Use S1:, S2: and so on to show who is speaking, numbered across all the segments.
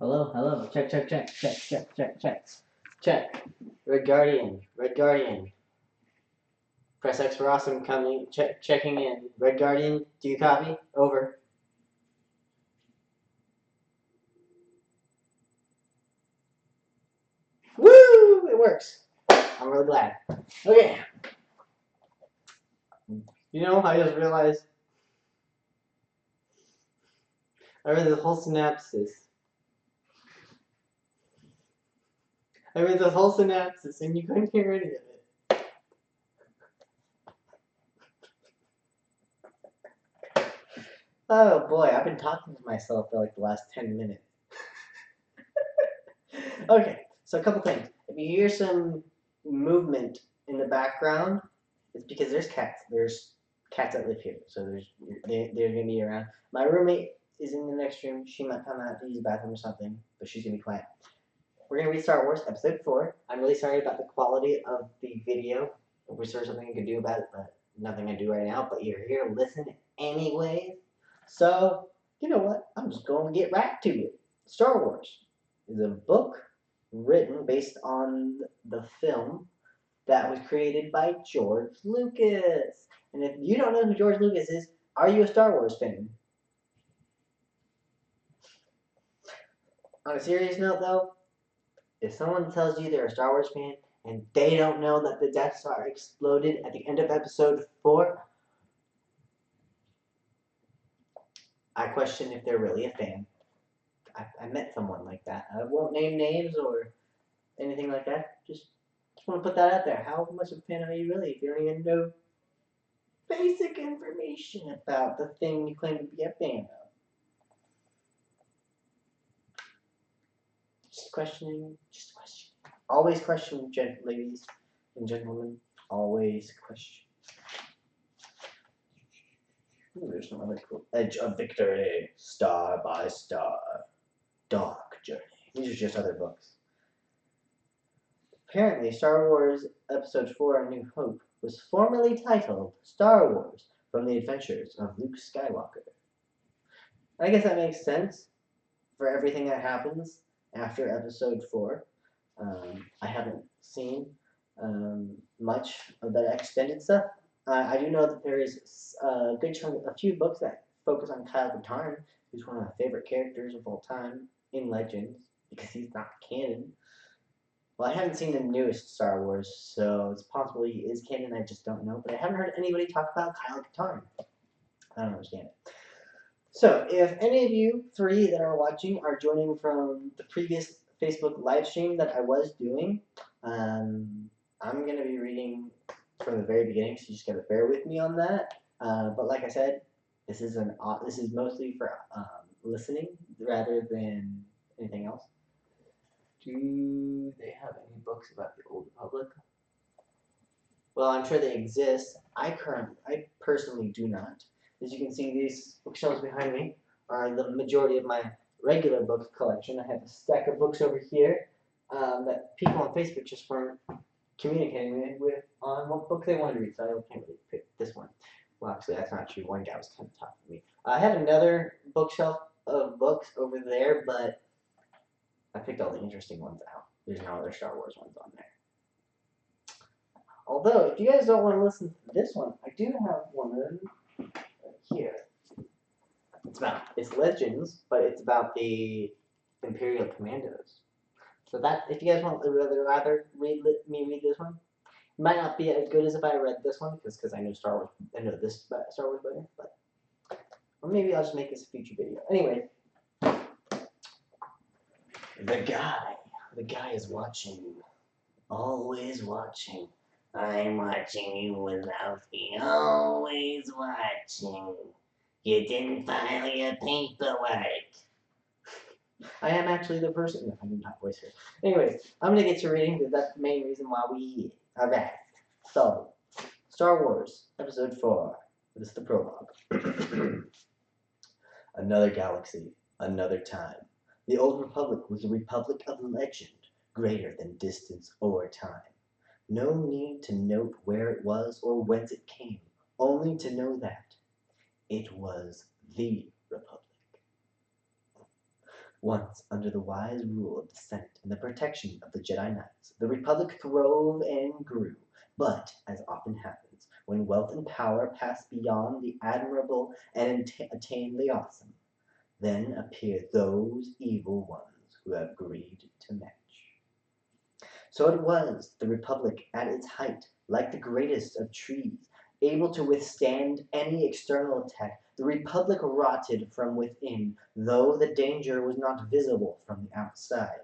S1: Hello, hello. Check, check, check, check, check, check, check. Check. Red Guardian, Red Guardian. Press X for awesome coming, checking in. Red Guardian, do you copy? Over. Woo! It works. I'm really glad. Okay. You know, I just realized I read the whole synopsis. I read the whole synopsis and you couldn't hear any of it. Oh boy, I've been talking to myself for like the last 10 minutes. Okay, so a couple things. If you hear some movement in the background, it's because there's cats. There's cats that live here, so they're gonna be around. My roommate is in the next room. She might come out to use the bathroom or something, but she's gonna be quiet. We're gonna read Star Wars Episode 4. I'm really sorry about the quality of the video. I wish there was something I could do about it, but nothing I do right now. But you're here to listen anyway. So, you know what? I'm just going to get right to it. Star Wars is a book written based on the film that was created by George Lucas. And if you don't know who George Lucas is, are you a Star Wars fan? On a serious note, though, if someone tells you they're a Star Wars fan and they don't know that the Death Star exploded at the end of Episode 4, I question if they're really a fan. I met someone like that. I won't name names or anything like that. Just want to put that out there. How much of a fan are you really if you don't even know basic information about the thing you claim to be a fan of? Just questioning. Just question. Always question, ladies and gentlemen. Always question. Ooh, there's some other cool. Edge of Victory, Star by Star, Dark Journey. These are just other books. Apparently, Star Wars Episode 4 A New Hope was formerly titled Star Wars From the Adventures of Luke Skywalker. I guess that makes sense for everything that happens after Episode 4. I haven't seen much of that extended stuff. I do know that there is a good chunk, a few books that focus on Kyle Katarn, who's one of my favorite characters of all time in Legends, because he's not canon. Well, I haven't seen the newest Star Wars, so it's possible he is canon, I just don't know. But I haven't heard anybody talk about Kyle Katarn. I don't understand it. So, if any of you three that are watching are joining from the previous Facebook live stream that I was doing, I'm going to be reading from the very beginning, so you just got to bear with me on that. But like I said, this is mostly for listening rather than anything else. Do they have any books about the Old Republic? Well, I'm sure they exist. I personally do not. As you can see, these bookshelves behind me are the majority of my regular book collection. I have a stack of books over here that people on Facebook just weren't communicating with on what book they wanted to read, so I can't really pick this one. Well, actually, that's not true. One guy was kind of talking to me. I have another bookshelf of books over there, but I picked all the interesting ones out. There's no other Star Wars ones on there. Although, if you guys don't want to listen to this one, I do have one right here. It's Legends, but it's about the Imperial Commandos. So that, if you guys want to rather me read this one, it might not be as good as if I read this one, because I know Star Wars. I know this Star Wars better, but or maybe I'll just make this a future video. Anyway, the guy is watching, always watching. I'm watching you, LoFi, always watching. You didn't file your paperwork. I am actually the person. No, I do not voice here. Anyways, I'm gonna get to reading because that's the main reason why we are back. So, Star Wars Episode 4. This is the prologue. Another galaxy, another time. The Old Republic was a republic of legend, greater than distance or time. No need to note where it was or whence it came, only to know that it was the Republic. Once under the wise rule of the Senate and the protection of the Jedi Knights, the Republic throve and grew. But, as often happens, when wealth and power pass beyond the admirable and attain the awesome, then appear those evil ones who have greed to match. So it was the Republic at its height, like the greatest of trees, able to withstand any external attack. The Republic rotted from within, though the danger was not visible from the outside.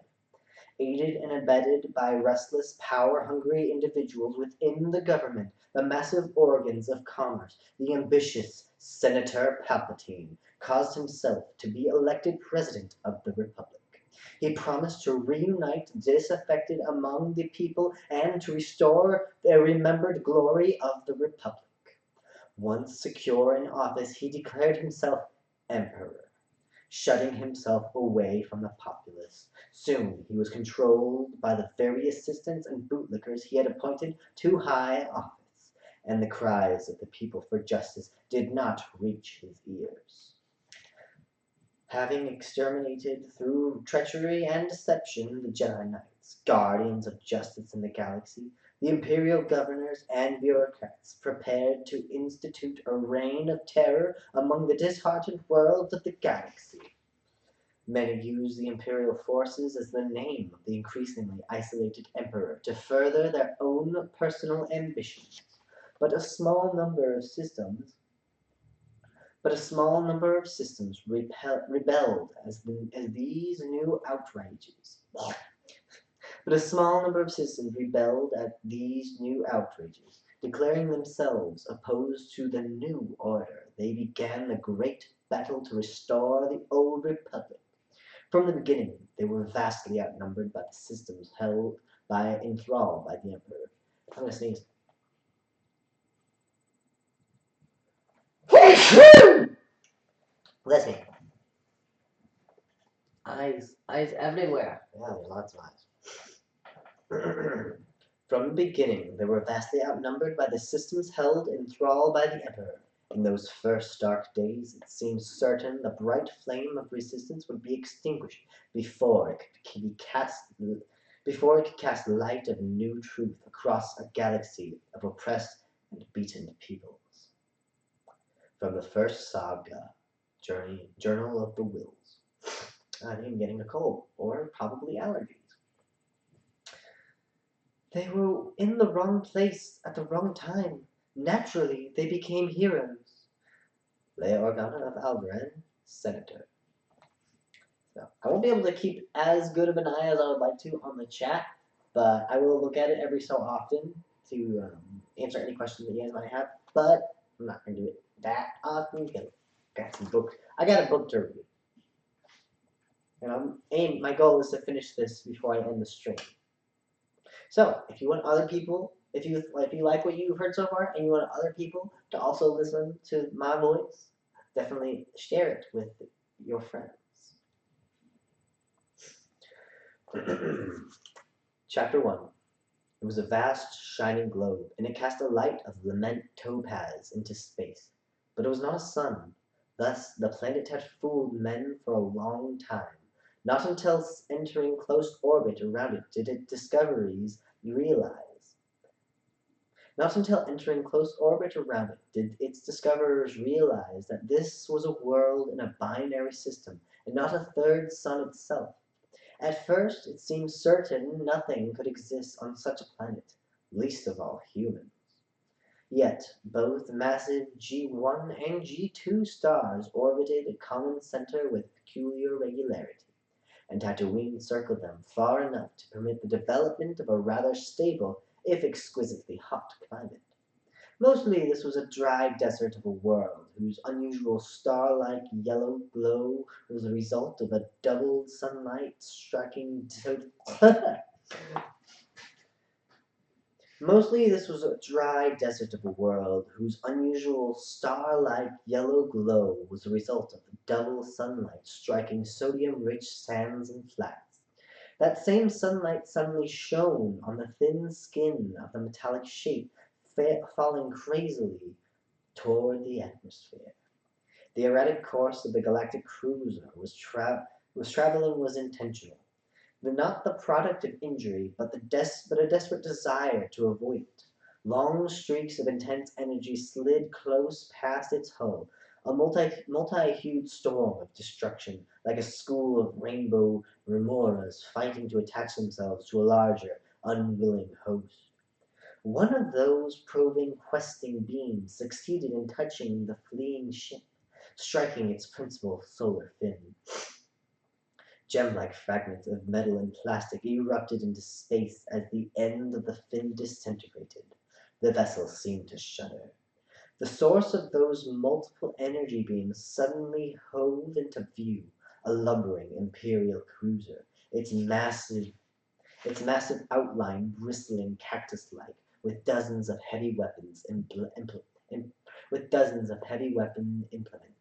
S1: Aided and abetted by restless, power-hungry individuals within the government, the massive organs of commerce, the ambitious Senator Palpatine caused himself to be elected president of the Republic. He promised to reunite disaffected among the people and to restore the remembered glory of the Republic. Once secure in office, he declared himself emperor, shutting himself away from the populace. Soon he was controlled by the very assistants and bootlickers he had appointed to high office, and the cries of the people for justice did not reach his ears. Having exterminated through treachery and deception the Jedi Knights, guardians of justice in the galaxy, the imperial governors and bureaucrats prepared to institute a reign of terror among the disheartened worlds of the galaxy. Many used the imperial forces as the name of the increasingly isolated emperor to further their own personal ambitions, but a small number of systems rebelled as these new outrages. But a small number of systems rebelled at these new outrages, declaring themselves opposed to the new order. They began the great battle to restore the old republic. From the beginning, they were vastly outnumbered by the systems held in thrall by the emperor. I'm gonna sneeze. Bless me. Eyes everywhere. Yeah, there's lots of eyes. From the beginning, they were vastly outnumbered by the systems held in thrall by the Emperor. In those first dark days, it seemed certain the bright flame of resistance would be extinguished before it could cast light of new truth across a galaxy of oppressed and beaten peoples. From the first saga, Journal of the Wills. I'm getting a cold, or probably allergies. They were in the wrong place at the wrong time. Naturally, they became heroes. Leia Organa of Alderaan, Senator. So, I won't be able to keep as good of an eye as I would like to on the chat, but I will look at it every so often to answer any questions that you guys might have. But I'm not going to do it that often because I got a book to read. And my goal is to finish this before I end the stream. So, if you want other people, if you like what you've heard so far, and you want other people to also listen to my voice, definitely share it with your friends. Chapter 1. It was a vast, shining globe, and it cast a light of lament topaz into space. But it was not a sun. Thus, the planet had fooled men for a long time. Not until entering close orbit around it did its discoverers realize that this was a world in a binary system, and not a third sun itself. At first, it seemed certain nothing could exist on such a planet, least of all humans. Yet, both massive G1 and G2 stars orbited a common center with peculiar regularity, and Tatooine circled them far enough to permit the development of a rather stable, if exquisitely hot climate. Mostly this was a dry desert of a world, whose unusual star-like yellow glow was the result of a doubled sunlight striking Mostly this was a dry desert of a world, whose unusual star-like yellow glow was the result of the double sunlight striking sodium-rich sands and flats. That same sunlight suddenly shone on the thin skin of the metallic shape, falling crazily toward the atmosphere. The erratic course of the galactic cruiser was traveling was intentional, not the product of injury, but but a desperate desire to avoid it. Long streaks of intense energy slid close past its hull, a multi-hued storm of destruction, like a school of rainbow remoras fighting to attach themselves to a larger, unwilling host. One of those probing, questing beams succeeded in touching the fleeing ship, striking its principal solar fin. Gem-like fragments of metal and plastic erupted into space as the end of the fin disintegrated. The vessel seemed to shudder. The source of those multiple energy beams suddenly hove into view, a lumbering imperial cruiser, its massive outline bristling cactus-like, with dozens of heavy weapons with dozens of heavy weapon implements.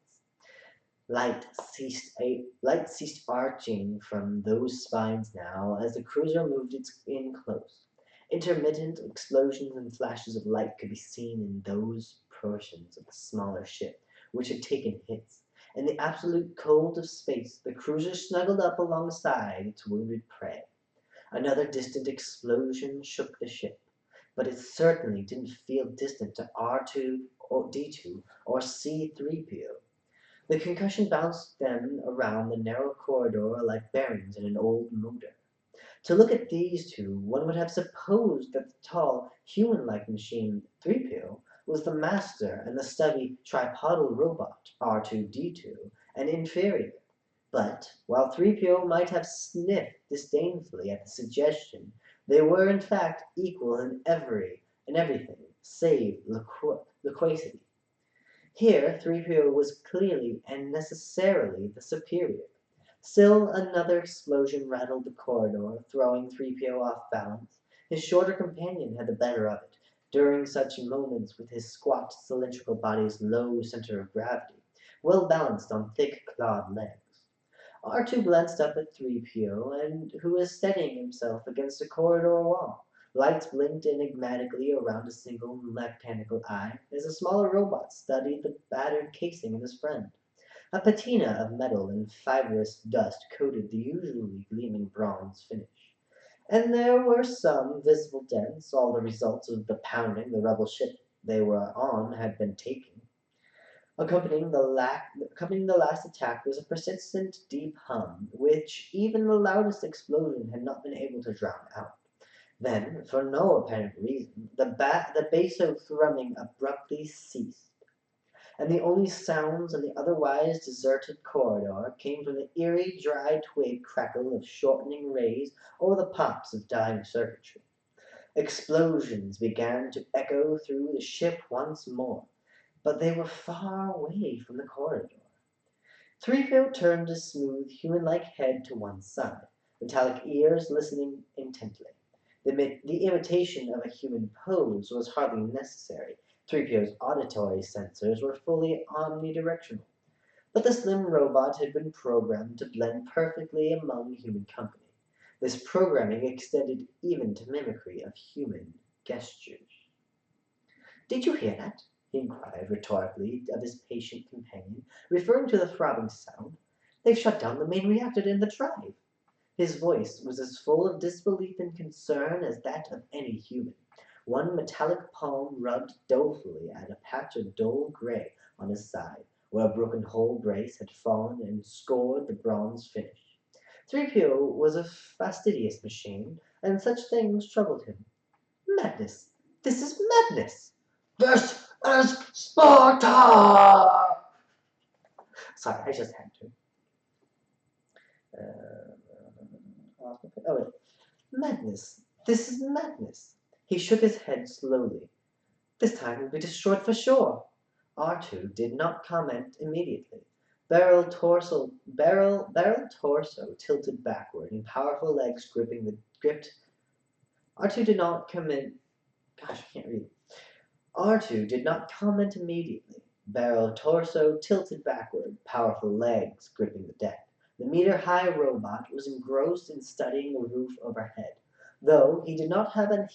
S1: Light ceased arching from those spines now as the cruiser moved in close. Intermittent explosions and flashes of light could be seen in those portions of the smaller ship which had taken hits. In the absolute cold of space, the cruiser snuggled up alongside its wounded prey. Another distant explosion shook the ship, but it certainly didn't feel distant to R2 or D2 or C3PO. The concussion bounced them around the narrow corridor like bearings in an old motor. To look at these two, one would have supposed that the tall, human-like machine 3PO was the master and the stubby, tripodal robot R2D2 an inferior. But, while 3PO might have sniffed disdainfully at the suggestion, they were in fact equal in everything, save loquacity. Here 3PO was clearly and necessarily the superior. Still another explosion rattled the corridor, throwing 3PO off balance. His shorter companion had the better of it, during such moments with his squat, cylindrical body's low center of gravity, well balanced on thick, clawed legs. R2 glanced up at 3PO, and who was steadying himself against a corridor wall. Lights blinked enigmatically around a single mechanical eye as a smaller robot studied the battered casing of his friend. A patina of metal and fibrous dust coated the usually gleaming bronze finish. And there were some visible dents, all the results of the pounding the rebel ship they were on had been taking. Accompanying the last attack was a persistent deep hum, which even the loudest explosion had not been able to drown out. Then, for no apparent reason, the basso thrumming abruptly ceased, and the only sounds in the otherwise deserted corridor came from the eerie dry twig crackle of shortening rays or the pops of dying circuitry. Explosions began to echo through the ship once more, but they were far away from the corridor. Threefield turned his smooth, human-like head to one side, metallic ears listening intently. The imitation of a human pose was hardly necessary. 3PO's auditory sensors were fully omnidirectional. But the slim robot had been programmed to blend perfectly among human company. This programming extended even to mimicry of human gestures. "Did you hear that?" he inquired rhetorically of his patient companion, referring to the throbbing sound. "They've shut down the main reactor in the drive." His voice was as full of disbelief and concern as that of any human. One metallic palm rubbed dolefully at a patch of dull gray on his side, where a broken hull brace had fallen and scored the bronze finish. 3PO was a fastidious machine, and such things troubled him. "Madness! This is madness!" "This is Sparta!" Sorry, I just had to. Oh, wait. "Madness! This is madness!" He shook his head slowly. "This time we'll be destroyed for sure." R2 did not comment immediately. Barrel torso tilted backward and powerful legs gripped. R2 did not comment. Gosh, I can't read. R2 did not comment immediately. Barrel torso tilted backward, powerful legs gripping the deck. The meter-high robot was engrossed in studying the roof overhead. Though he did not have a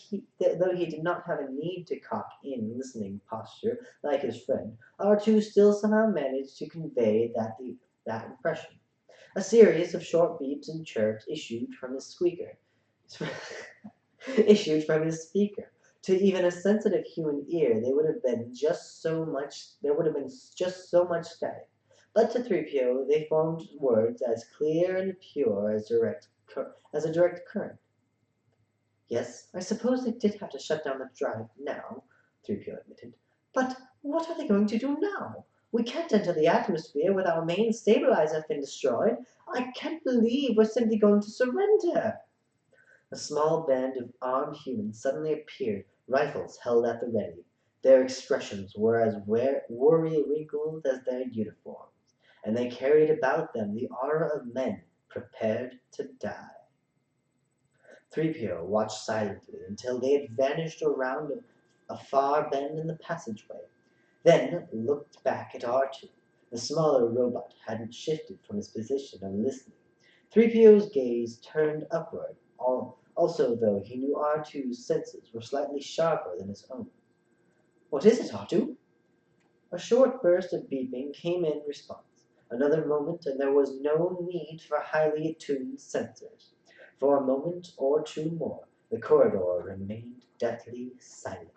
S1: need to cock in listening posture like his friend, R2 still somehow managed to convey that impression. A series of short beeps and chirps issued from his squeaker. issued from his speaker. To even a sensitive human ear, there would have been just so much static. But to 3PO, they formed words as clear and pure as a direct current. Yes, I suppose they did have to shut down the drive now, 3PO admitted. But what are they going to do now? We can't enter the atmosphere with our main stabilizer been destroyed. I can't believe we're simply going to surrender. A small band of armed humans suddenly appeared, rifles held at the ready. Their expressions were as worry-wrinkled as their uniforms, and they carried about them the aura of men prepared to die. 3PO watched silently until they had vanished around a far bend in the passageway, then looked back at R2. The smaller robot hadn't shifted from his position of listening. 3PO's gaze turned upward, also though he knew R2's senses were slightly sharper than his own. What is it, R2? A short burst of beeping came in response. Another moment and there was no need for highly attuned sensors. For a moment or two more, the corridor remained deathly silent.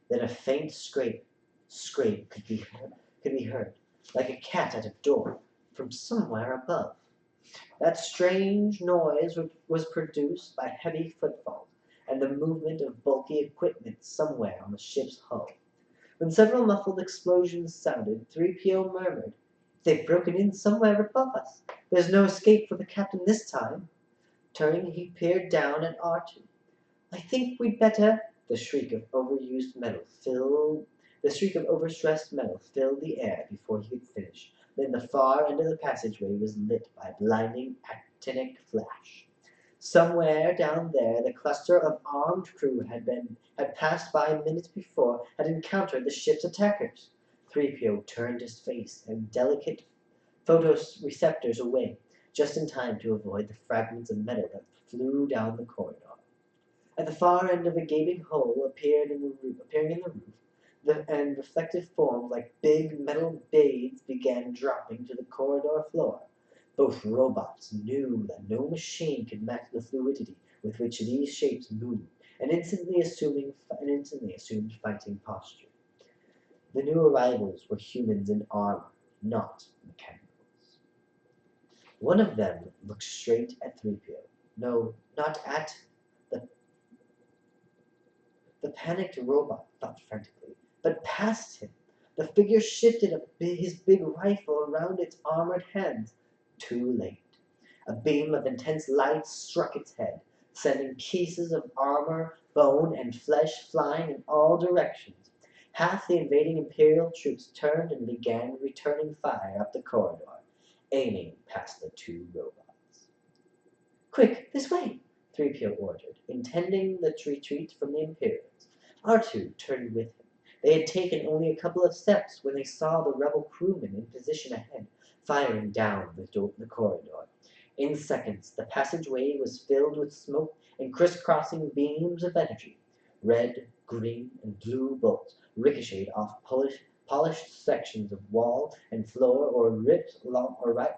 S1: Then a faint scrape could be heard, like a cat at a door, from somewhere above. That strange noise was produced by heavy footfalls and the movement of bulky equipment somewhere on the ship's hull. When several muffled explosions sounded, 3PO murmured, "They've broken in somewhere above us. There's no escape for the captain this time." Turning, he peered down at R2. "I think we'd better—" The shriek of overstressed metal filled the air before he could finish. Then the far end of the passageway was lit by a blinding actinic flash. Somewhere down there, the cluster of armed crew had passed by minutes before, had encountered the ship's attackers. 3PO turned his face and delicate photoreceptors away, just in time to avoid the fragments of metal that flew down the corridor. At the far end of a gaping hole appearing in the roof, and reflective forms like big metal blades began dropping to the corridor floor. Both robots knew that no machine could match the fluidity with which these shapes moved, and instantly assumed fighting posture. The new arrivals were humans in armor, not mechanicals. One of them looked straight at 3PO. No, not at the The panicked robot thought frantically, but past him. The figure shifted his big rifle around its armored hands. Too late. A beam of intense light struck its head, sending pieces of armor, bone, and flesh flying in all directions. Half the invading Imperial troops turned and began returning fire up the corridor, aiming past the two robots. "Quick, this way!" 3PO ordered, intending the retreat from the Imperials. R2 turned with him. They had taken only a couple of steps when they saw the rebel crewmen in position ahead, firing down the corridor. In seconds, the passageway was filled with smoke and crisscrossing beams of energy. Red, green, and blue bolts ricocheted off polished sections of wall and floor or ripped along or right.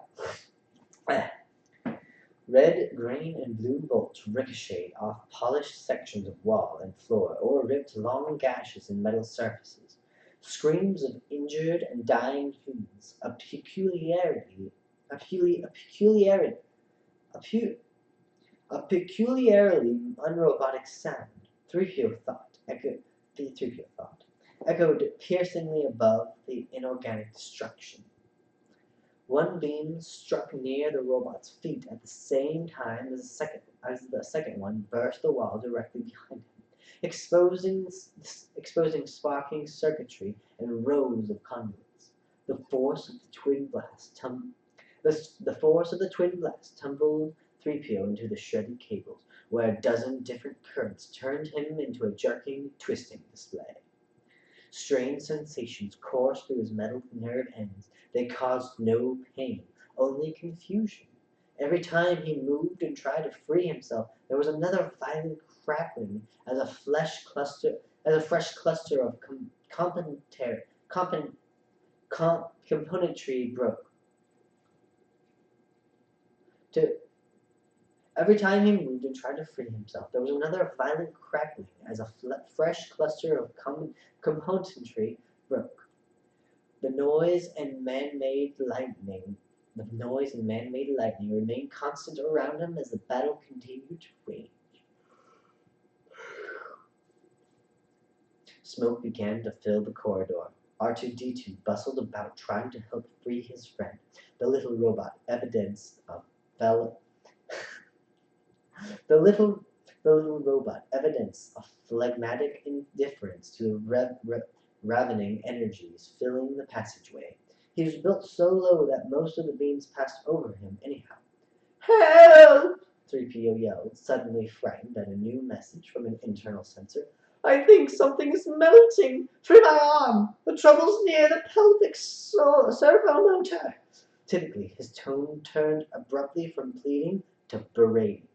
S1: Red, green, and blue bolts ricocheted off polished sections of wall and floor or ripped long gashes in metal surfaces. Screams of injured and dying humans, a peculiarly unrobotic sound, 3PO thought, echoed piercingly above the inorganic destruction. One beam struck near the robot's feet at the same time as the second one burst the wall directly behind him, exposing sparking circuitry and rows of conduits. The force of the twin blast tumbled 3PO into the shredded cables, where a dozen different currents turned him into a jerking, twisting display. Strange sensations coursed through his metal nerve ends. They caused no pain, only confusion. Every time he moved and tried to free himself, there was another violent crackling as a fresh cluster of componentry broke. To Every time he moved and tried to free himself, there was another violent crackling as a fresh cluster of componentry broke. The noise and man-made lightning, the noise and man-made lightning remained constant around him as the battle continued to rage. Smoke began to fill the corridor. R2-D2 bustled about trying to help free his friend, the little robot, evidence of fel- the little the little robot, evidence of phlegmatic indifference to the ravening energies filling the passageway. He was built so low that most of the beams passed over him anyhow. Help! 3PO yelled, suddenly frightened at a new message from an internal sensor. I think something is melting through my arm. The trouble's near the pelvic servo motor. Typically, his tone turned abruptly from pleading to berating.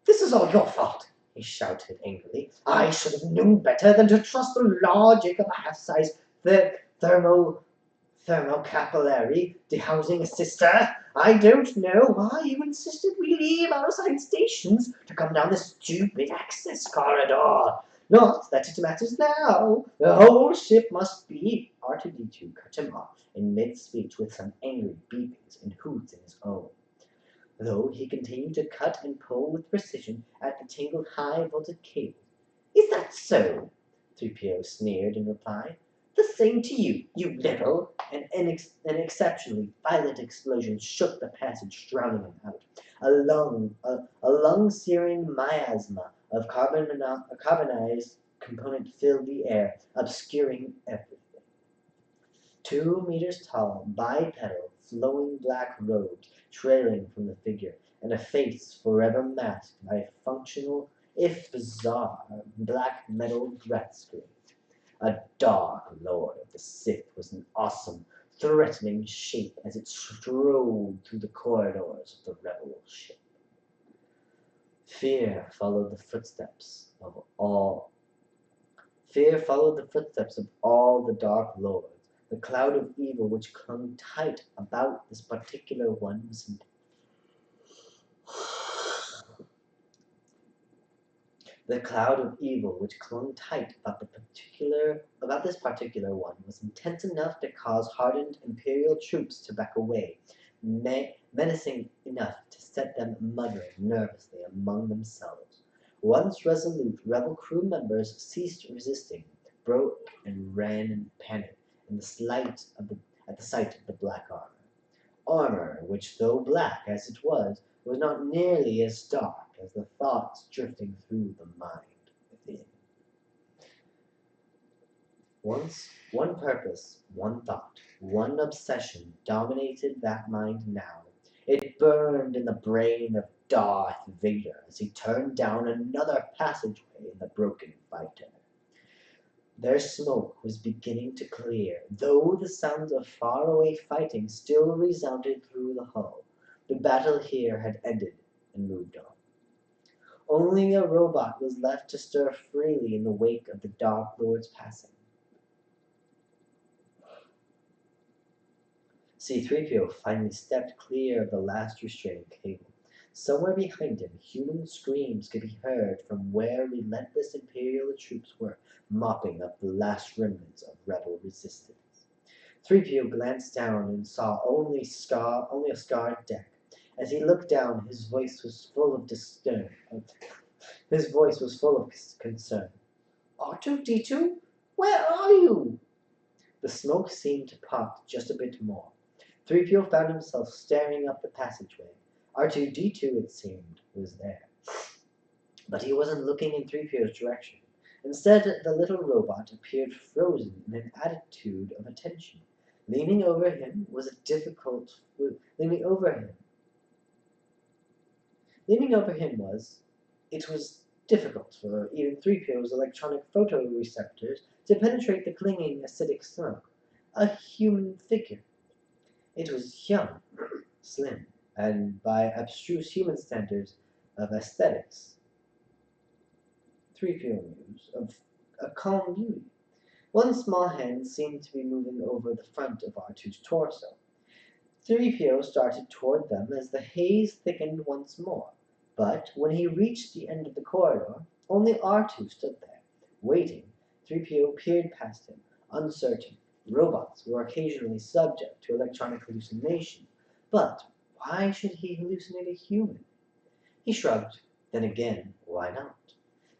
S1: This is all your fault, he shouted angrily. I should have known better than to trust the logic of a half-size thermocapillary dehousing assister. I don't know why you insisted we leave our assigned stations to come down this stupid access corridor. Not that it matters now. The whole ship must be. R2-D2 cut him off in mid-speech with some angry beepings and hoots in his own, though he continued to cut and pull with precision at the tangled high-voltage cable. Is that so? 3PO sneered in reply. The same to you, you little. An exceptionally violent explosion shook the passage, drowning him out. A lung-searing miasma of carbonized component filled the air, obscuring everything. 2 meters tall, bipedal, flowing black robes trailing from the figure, and a face forever masked by a functional, if bizarre, black metal breath screen. A dark lord of the Sith was an awesome, threatening shape as it strode through the corridors of the rebel ship. Fear followed the footsteps of all. Fear followed the footsteps of all the Dark Lords. The cloud of evil which clung tight about this particular one was The cloud of evil which clung tight about this particular one was intense enough to cause hardened Imperial troops to back away, menacing enough to set them muttering nervously among themselves. Once resolute, rebel crew members ceased resisting, broke and ran in panic at the sight of the black armor. Armor which, though black as it was not nearly as dark as the thoughts drifting through the mind within. Once one purpose, one thought, one obsession dominated that mind now. It burned in the brain of Darth Vader as he turned down another passageway in the broken fighter. Their smoke was beginning to clear, though the sounds of faraway fighting still resounded through the hull. The battle here had ended and moved on. Only a robot was left to stir freely in the wake of the Dark Lord's passing. C-3PO finally stepped clear of the last restraining cable. Somewhere behind him, human screams could be heard from where relentless Imperial troops were mopping up the last remnants of rebel resistance. 3PO glanced down and saw only a scarred deck. As he looked down, his voice was full of concern. R2-D2? Where are you? The smoke seemed to pop just a bit more. 3PO found himself staring up the passageway. R2-D2, it seemed, was there. But he wasn't looking in 3PO's direction. Instead, the little robot appeared frozen in an attitude of attention. Leaning over him was difficult for even 3PO's electronic photoreceptors to penetrate the clinging acidic smoke. A human figure. It was young, slim, and by abstruse human standards of aesthetics, 3PO mused, of a calm beauty. One small hand seemed to be moving over the front of R2's torso. 3PO started toward them as the haze thickened once more, but when he reached the end of the corridor, only R2 stood there, waiting. 3PO peered past him, uncertain. Robots were occasionally subject to electronic hallucination, but why should he hallucinate a human? He shrugged. Then again, why not?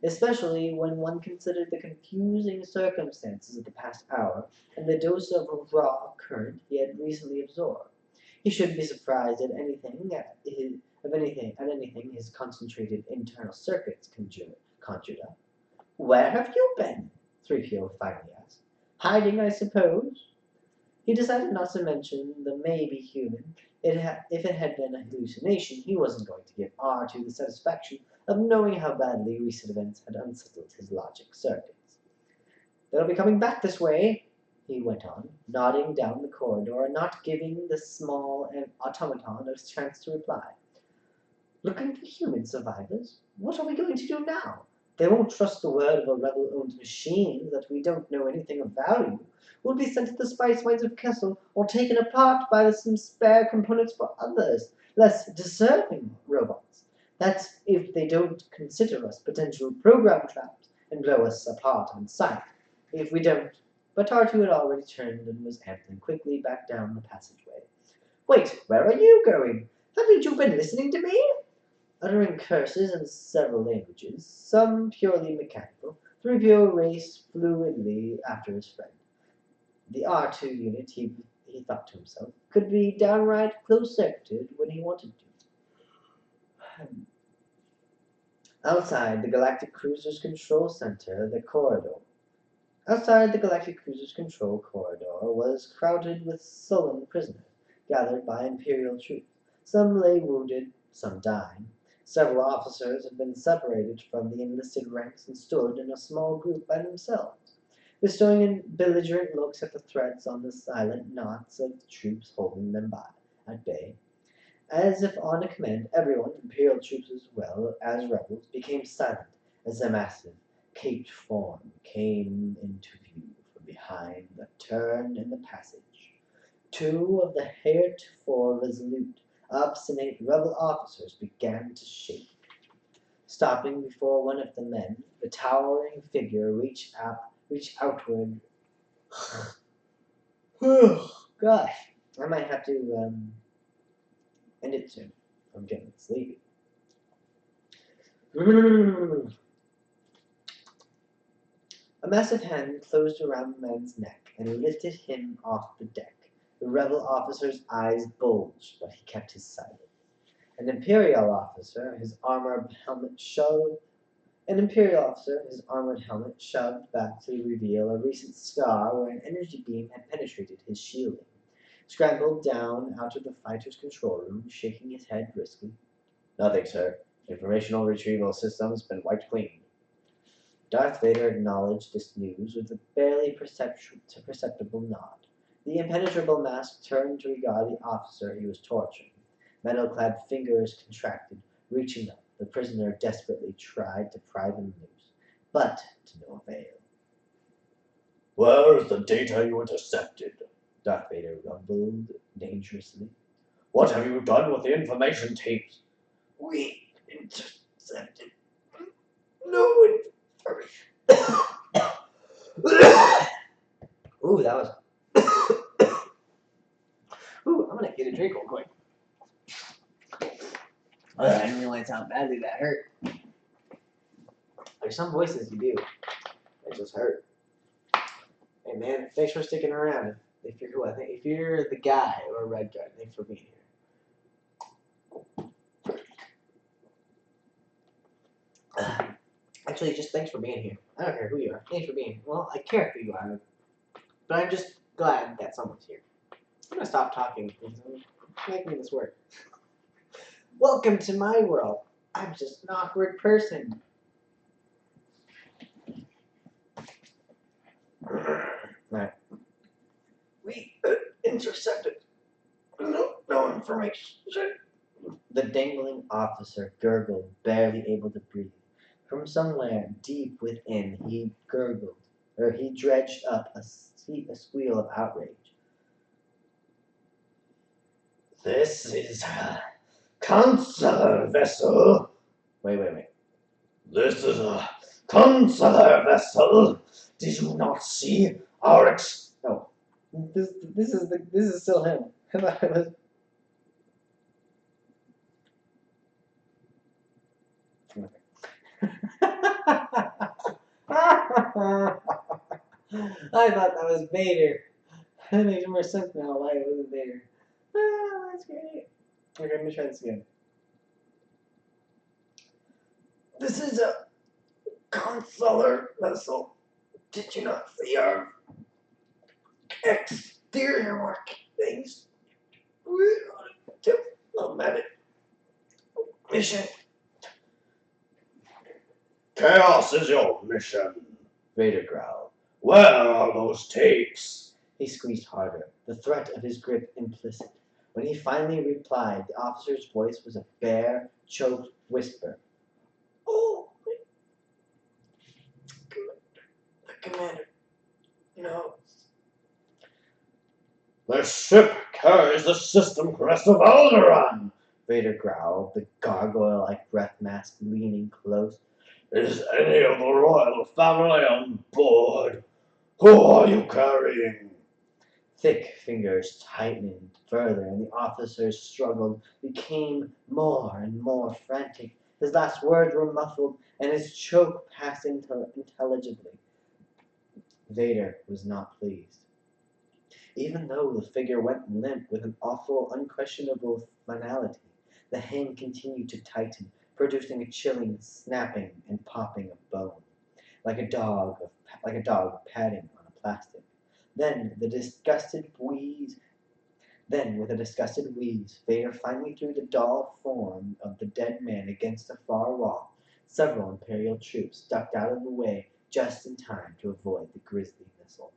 S1: Especially when one considered the confusing circumstances of the past hour and the dose of raw current he had recently absorbed. He shouldn't be surprised at anything his concentrated internal circuits conjured up. Where have you been? 3PO finally asked. Hiding, I suppose. He decided not to mention the maybe human. If it had been a hallucination, he wasn't going to give R2 the satisfaction of knowing how badly recent events had unsettled his logic circuits. They'll be coming back this way, he went on, nodding down the corridor and not giving the small automaton a chance to reply. Looking for human survivors? What are we going to do now? They won't trust the word of a rebel-owned machine that we don't know anything of value. We'll be sent to the spice mines of Kessel or taken apart by some spare components for others, less deserving robots. That's if they don't consider us potential program traps and blow us apart on sight. If we don't. But R2 had already turned and was ambling quickly back down the passageway. Wait, where are you going? Haven't you been listening to me? Uttering curses in several languages, some purely mechanical, 3PO raced fluidly after his friend. The R2 unit, he thought to himself, could be downright close-circuited when he wanted to. Outside the Galactic Cruiser's control center, the corridor. Outside the Galactic Cruiser's control corridor was crowded with sullen prisoners, gathered by Imperial troops. Some lay wounded, some dying. Several officers had been separated from the enlisted ranks and stood in a small group by themselves, bestowing belligerent looks at the threats on the silent knots of troops holding them at bay. As if on a command, everyone, Imperial troops as well as rebels, became silent as a massive, caped form came into view from behind the turn in the passage. Two of the heretofore resolute, obstinate rebel officers began to shake. Stopping before one of the men, the towering figure reached outward. Gosh, I might have to end it soon. I'm getting sleepy. A massive hand closed around the man's neck and lifted him off the deck. The rebel officer's eyes bulged, but he kept his silence. An Imperial officer, his armored helmet shoved back to reveal a recent scar where an energy beam had penetrated his shielding. Scrambled down out of the fighter's control room, shaking his head briskly. Nothing, sir. Informational retrieval system's been wiped clean. Darth Vader acknowledged this news with a barely perceptible nod. The impenetrable mask turned to regard the officer he was torturing. Metal-clad fingers contracted, reaching up. The prisoner desperately tried to pry them loose, but to no avail.
S2: Where's the data you intercepted?
S1: Darth Vader rumbled dangerously.
S2: What have you done with the information tapes?
S1: We intercepted no information. Ooh, that was. Ooh, I'm gonna get a drink real quick. I didn't realize how badly that hurt. There's some voices you do. They just hurt. Hey man, thanks for sticking around. If you're the guy or red guy, thanks for being here. Actually, just thanks for being here. I don't care who you are. Thanks for being here. Well, I care who you are, but I'm just glad that someone's here. I'm gonna stop talking because I'm making this work. Welcome to my world. I'm just an awkward person. Right. We intercepted no information. The dangling officer gurgled, barely able to breathe. From somewhere deep within, he dredged up a squeal of outrage.
S2: This is a consular vessel.
S1: Wait.
S2: This is a consular vessel. Did you not see our
S1: Oh, this is still him. I thought it was. I thought that was Vader. That makes more sense now why it wasn't Vader. Ah, that's great. Okay, let me try this again. This is a consular vessel. Did you not see our exterior markings? We're on a diplomatic mission.
S2: chaos is your mission?
S1: Vader growled.
S2: Where are those tapes?
S1: He squeezed harder, the threat of his grip implicit. When he finally replied, the officer's voice was a bare, choked whisper. Oh, the commander knows.
S2: The ship carries the system crest of Alderaan.
S1: Vader growled, the gargoyle-like breath mask leaning close.
S2: Is any of the royal family on board? Who are you carrying?
S1: Thick fingers tightened further, and the officer's struggle became more and more frantic. His last words were muffled, and his choke passed intelligibly. Vader was not pleased. Even though the figure went limp with an awful, unquestionable finality, the hand continued to tighten, producing a chilling snapping and popping of bone, like a dog padding on a plastic. Then, with a disgusted wheeze, Vader finally threw the doll form of the dead man against a far wall. Several Imperial troops ducked out of the way just in time to avoid the grisly missile.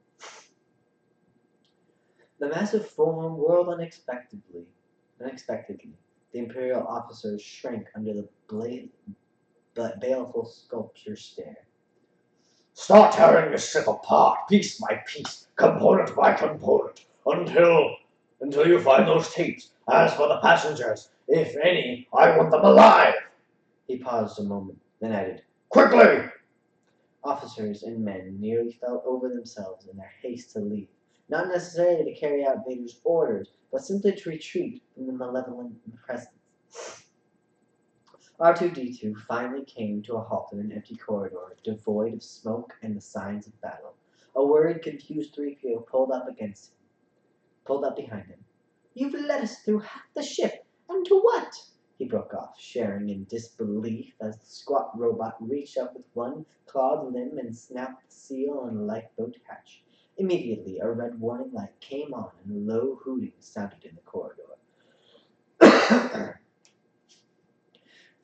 S1: The massive form whirled unexpectedly. The Imperial officers shrank under the baleful sculpture's stare.
S2: Start tearing the ship apart, piece by piece, component by component, until you find those tapes. As for the passengers, if any, I want them alive.
S1: He paused a moment, then added,
S2: Quickly!
S1: Officers and men nearly fell over themselves in their haste to leave, not necessarily to carry out Vader's orders, but simply to retreat from the malevolent presence. R2-D2 finally came to a halt in an empty corridor, devoid of smoke and the signs of battle. A worried, confused 3PO pulled up behind him. You've led us through half the ship, and to what? He broke off, sharing in disbelief as the squat robot reached up with one clawed limb and snapped the seal on a lifeboat hatch. Immediately, a red warning light came on and a low hooting sounded in the corridor.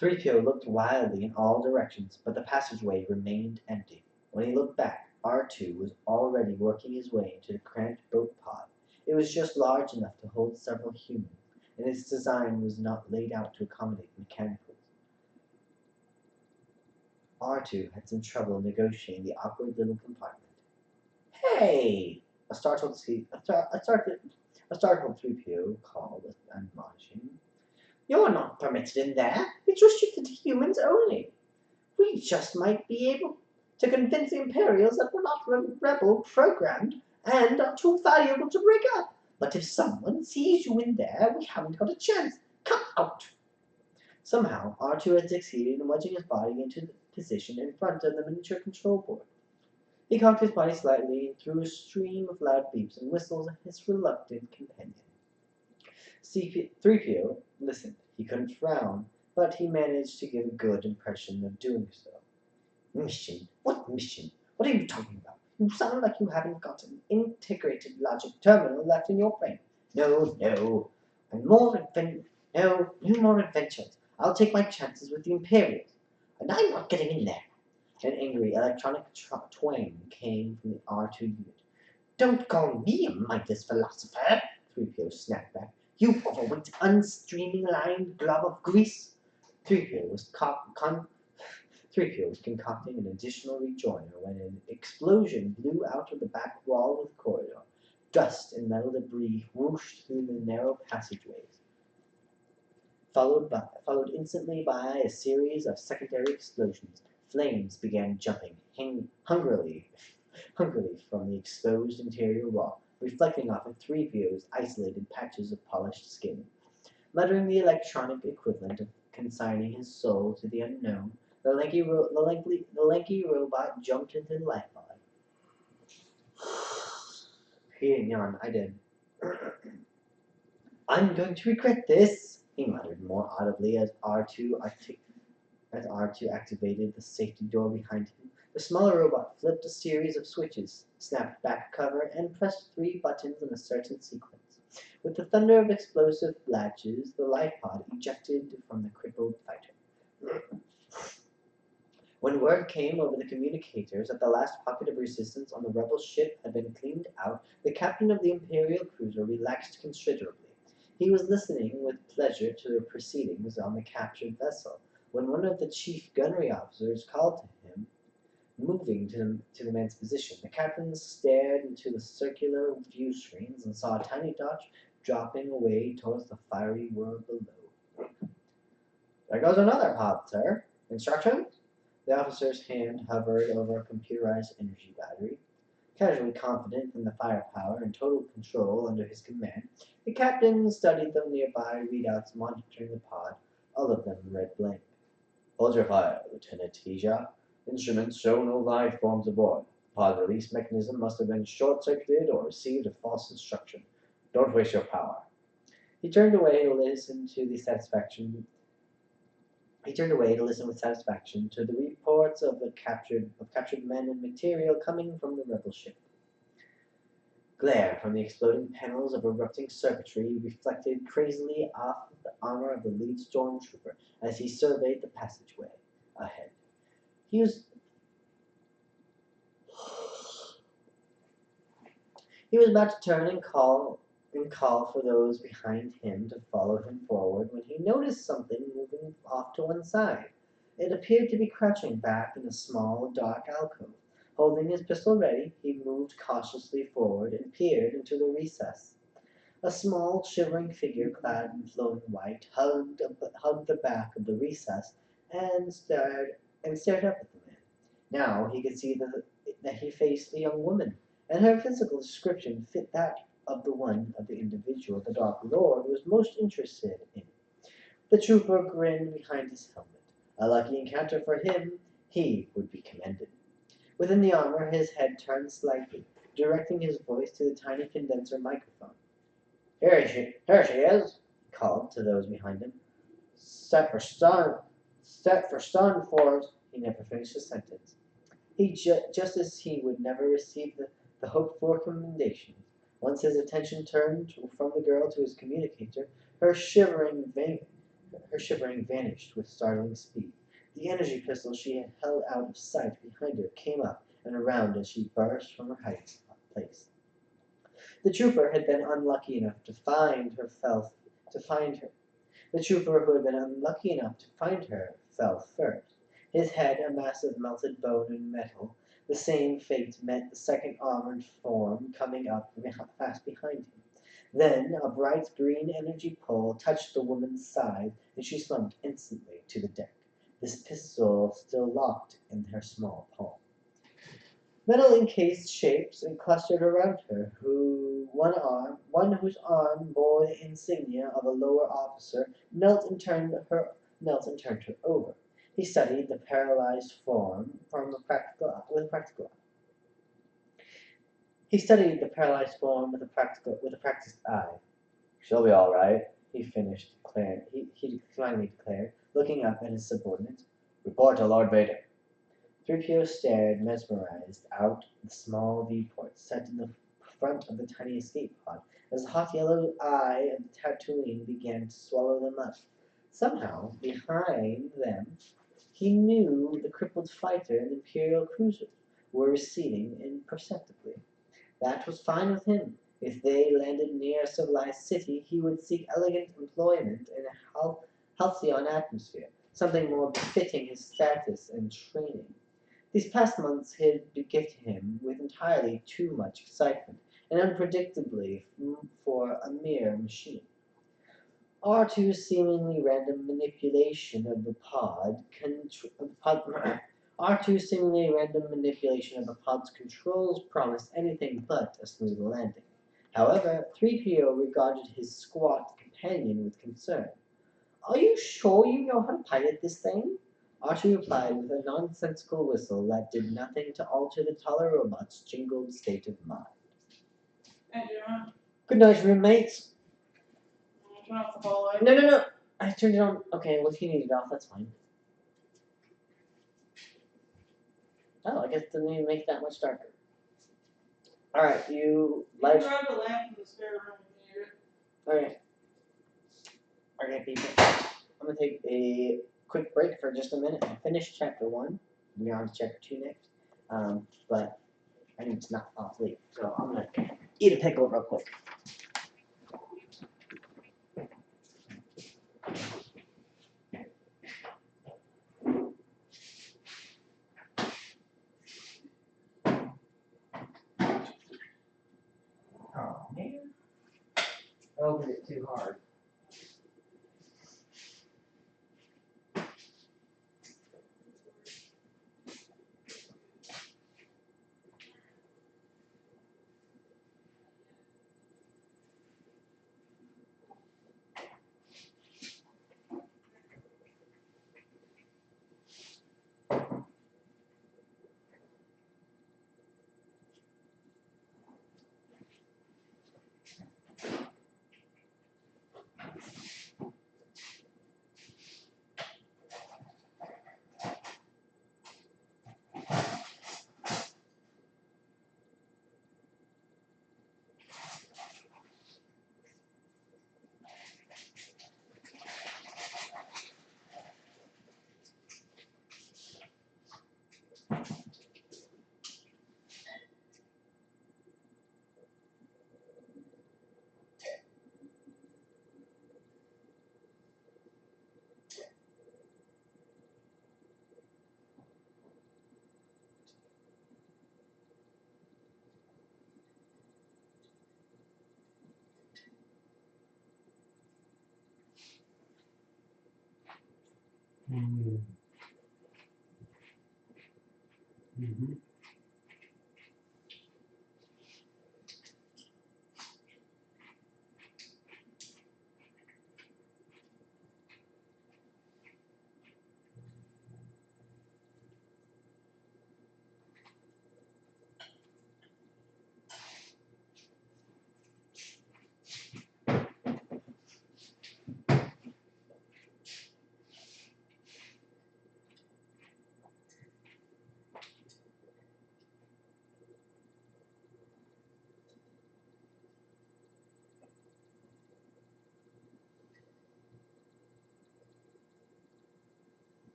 S1: 3PO looked wildly in all directions, but the passageway remained empty. When he looked back, R2 was already working his way into the cramped boat pod. It was just large enough to hold several humans, and its design was not laid out to accommodate mechanicals. R2 had some trouble negotiating the awkward little compartment. Hey! A startled 3PO called, admonishing. You're not permitted in there. It's restricted to humans only. We just might be able to convince the Imperials that we're not rebel programmed and are too valuable to break up. But if someone sees you in there, we haven't got a chance. Come out! Somehow, R2 had succeeded in wedging his body into the position in front of the miniature control board. He cocked his body slightly and threw a stream of loud beeps and whistles at his reluctant companion. 3PO listened. He couldn't frown, but he managed to give a good impression of doing so. Mission? What mission? What are you talking about? You sound like you haven't got an integrated logic terminal left in your brain. No. No more adventures. I'll take my chances with the Imperials. And I'm not getting in there. An angry electronic twang came from the R2 unit. Don't call me a mindless philosopher, 3PO snapped back. You overweight, unstreamlined glob of grease. 3PO was concocting an additional rejoinder when an explosion blew out of the back wall of the corridor. Dust and metal debris whooshed through the narrow passageways. followed instantly by a series of secondary explosions. Flames began jumping hungrily from the exposed interior wall, reflecting off of 3PO's isolated patches of polished skin. Muttering the electronic equivalent of consigning his soul to the unknown, the lanky robot jumped into the life pod. He didn't yawn, I did. I'm going to regret this, he muttered more audibly as R2 activated the safety door behind him. The smaller robot flipped a series of switches, snapped back cover, and pressed 3 buttons in a certain sequence. With the thunder of explosive latches, the life pod ejected from the crippled fighter. When word came over the communicators that the last pocket of resistance on the rebel ship had been cleaned out, the captain of the Imperial cruiser relaxed considerably. He was listening with pleasure to the proceedings on the captured vessel, when one of the chief gunnery officers called to him. Moving to the man's position, the captain stared into the circular view screens and saw a tiny dot dropping away towards the fiery world below. There goes another pod, sir. Instructions? The officer's hand hovered over a computerized energy battery. Casually confident in the firepower and total control under his command, the captain studied the nearby readouts monitoring the pod, all of them red blank. Hold your fire, Lieutenant Hija. Instruments show no life forms aboard. Pod release mechanism must have been short-circuited or received a false instruction. Don't waste your power. He turned away to listen with satisfaction to the reports of captured men and material coming from the rebel ship. Glare from the exploding panels of erupting circuitry reflected crazily off the armor of the lead stormtrooper as he surveyed the passageway ahead. He was about to turn and call for those behind him to follow him forward when he noticed something moving off to one side. It appeared to be crouching back in a small, dark alcove. Holding his pistol ready, he moved cautiously forward and peered into the recess. A small, shivering figure clad in flowing white hugged the back of the recess and stared up at the man. Now he could see that he faced a young woman, and her physical description fit that of the individual the Dark Lord was most interested in. The trooper grinned behind his helmet. A lucky encounter for him, he would be commended. Within the armor, his head turned slightly, directing his voice to the tiny condenser microphone. Here she is, he called to those behind him. Set for stun force. He never finished his sentence. Just as he would never receive the hoped-for commendation. Once his attention turned from the girl to his communicator, her shivering vanished with startling speed. The energy pistol she had held out of sight behind her came up and around as she burst from her hiding place. The trooper had been unlucky enough to find her The trooper who had been unlucky enough to find her fell first. His head a mass of melted bone and metal. The same fate met the second armored form coming up fast behind him. Then a bright green energy pole touched the woman's side, and she slumped instantly to the deck, this pistol still locked in her small palm. Metal encased shapes and clustered around her, one whose arm bore the insignia of a lower officer, knelt and turned her over. He studied the paralyzed form with a practical eye. With a practiced eye. She'll be all right. He finally declared, looking up at his subordinate. Report to Lord Vader. 3PO stared, mesmerized, out the small viewport set in the front of the tiny escape pod as the hot yellow eye of the Tatooine began to swallow them up. Somehow, behind them, he knew the crippled fighter and Imperial cruiser were receding imperceptibly. That was fine with him. If they landed near a civilized city, he would seek elegant employment in a halcyon atmosphere, something more befitting his status and training. These past months had gifted him with entirely too much excitement, and unpredictably for a mere machine. R2's seemingly random manipulation of the R2's seemingly random manipulation of the pod's controls promised anything but a smooth landing. However, 3PO regarded his squat companion with concern. Are you sure you know how to pilot this thing? R2 replied with a nonsensical whistle that did nothing to alter the taller robot's jingled state of mind.
S3: Hey, Gemma.
S1: Good night, roommates.
S3: Turn off the hallway.
S1: No. I turned it on. Okay, well, if you need it off, that's fine. Oh, I guess it doesn't even make it that much darker. Alright, you
S3: You
S1: light.
S3: can grab the lamp in the spare room if you need it.
S1: Okay. Okay, people. I'm gonna take a quick break for just a minute and finish chapter 1. We're on to chapter 2 next. But I need to not fall asleep. So I'm gonna eat a pickle real quick. Oh man. I opened it too hard.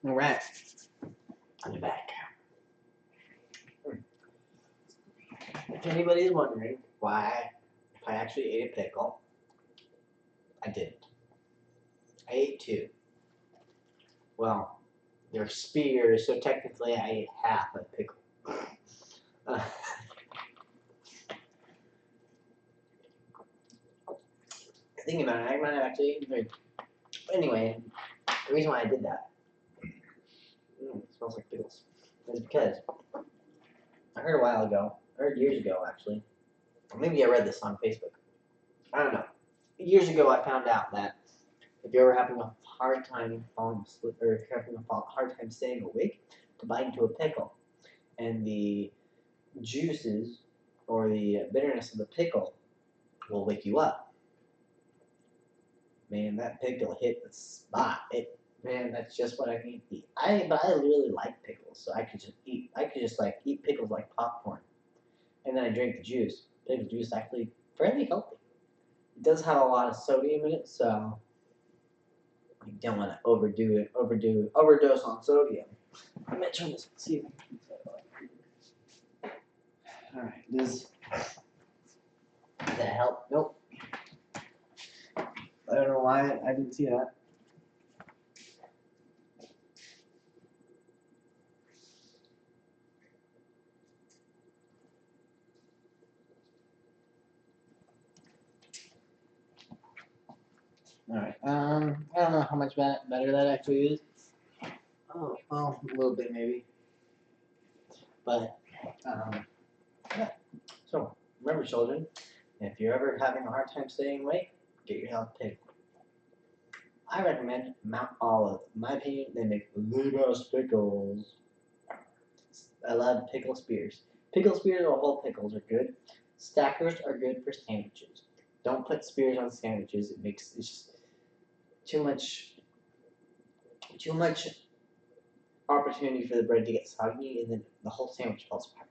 S1: Alright. I'm back. If anybody's wondering why I actually ate a pickle, I didn't. I ate 2. Well, they're spears, so technically I ate half a pickle. Uh, thinking about it, I might have actually eaten food. Anyway, the reason why I did that, it smells like pickles, is because I heard a while ago, I heard years ago actually, or maybe I read this on Facebook. I don't know. Years ago, I found out that if you're ever having a hard time falling asleep, or if you're having a hard time staying awake, to bite into a pickle, and the juices or the bitterness of the pickle will wake you up. Man, that pickle hit the spot. Man, that's just what I need to eat. But I really like pickles, so I could just like eat pickles like popcorn, and then I drink the juice. Pickle juice is actually fairly healthy. It does have a lot of sodium in it, so you don't want to overdose on sodium. I'm gonna turn this. See if I can. All right, does that help? Nope. I don't know why I didn't see that. All right. I don't know how much better that actually is. Oh, well, a little bit maybe. But yeah. So remember, children, if you're ever having a hard time staying awake, get yourself a pickle. I recommend Mount Olive. In my opinion, they make the best pickles. I love pickle spears. Pickle spears or whole pickles are good. Stackers are good for sandwiches. Don't put spears on sandwiches. It's just too much opportunity for the bread to get soggy, and then the whole sandwich falls apart.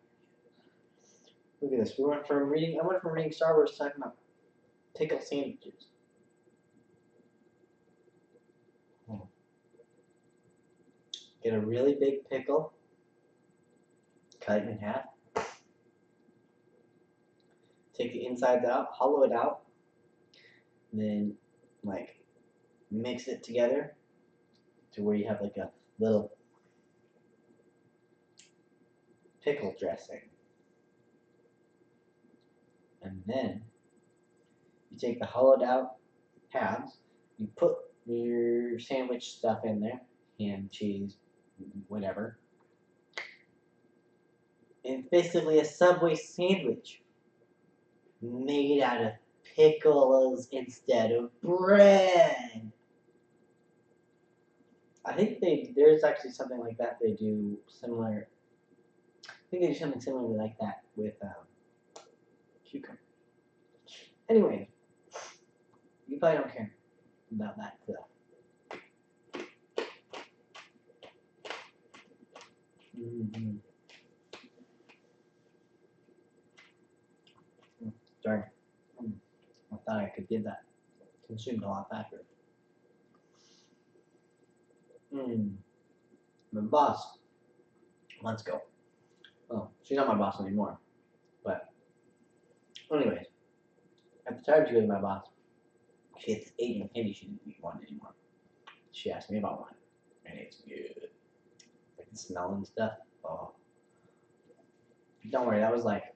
S1: Look at this. I went from reading Star Wars to talking about pickle sandwiches. Get a really big pickle, cut it in half, take the insides out, hollow it out, and then like mix it together to where you have like a little pickle dressing. And then you take the hollowed out halves, you put your sandwich stuff in there, ham, cheese, whatever. And it's basically a Subway sandwich made out of pickles instead of bread. I think there's actually something like that they do similar. I think they do something similar like that with cucumber. Anyway, you probably don't care about that stuff. Mm-hmm. Sorry. I thought I could get that consumed a lot faster. My boss months ago. Well, she's not my boss anymore. But anyways, at the time she was my boss. She had this Asian candy she didn't want anymore. She asked me about one. And it's good. Like the smell and stuff. Oh. Don't worry, that was like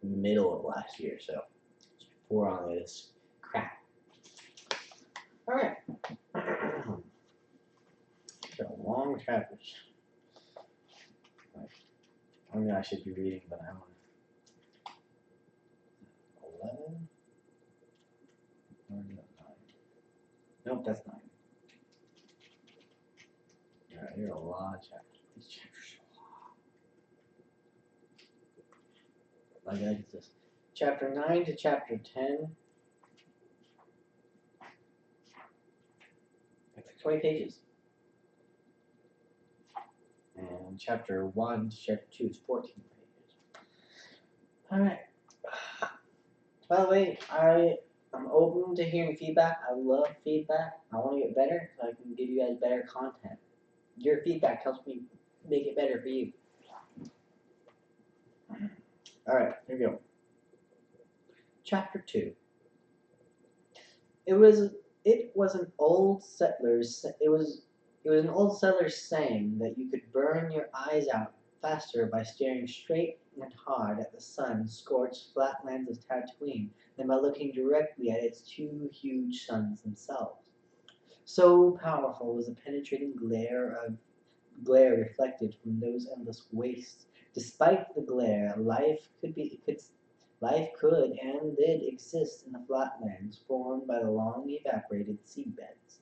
S1: middle of last year, so it's before all of this crap. Alright. Got a long chapters. I mean, I should be reading, but I don't. 11? Or is that 9? Nope, that's 9. Alright, here are a lot of chapters. These chapters are long. Like this. Chapter 9 to chapter 10. It's like 20 pages. And chapter 1 to chapter 2 is 14 pages. Alright. By the way, I'm open to hearing feedback. I love feedback. I want to get better so I can give you guys better content. Your feedback helps me make it better for you. Alright, here we go. Chapter 2. It was an old settler's saying that you could burn your eyes out faster by staring straight and hard at the sun-scorched flatlands of Tatooine than by looking directly at its two huge suns themselves. So powerful was the penetrating glare reflected from those endless wastes. Despite the glare, life could and did exist in the flatlands formed by the long evaporated seabeds.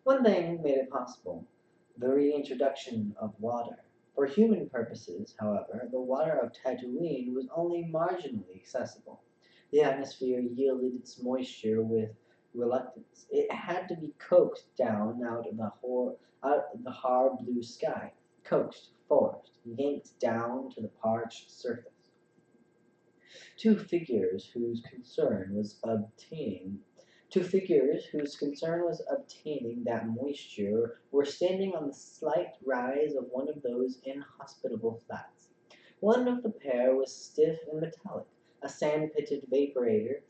S1: One thing made it possible: the reintroduction of water. For human purposes, however, the water of Tatooine was only marginally accessible. The atmosphere yielded its moisture with reluctance. It had to be coaxed down out of the hard blue sky, coaxed, forced, yanked down to the parched surface. Two figures whose concern was obtaining Two figures whose concern was obtaining that moisture were standing on the slight rise of one of those inhospitable flats. One of the pair was stiff and metallic, a sand-pitted vaporator,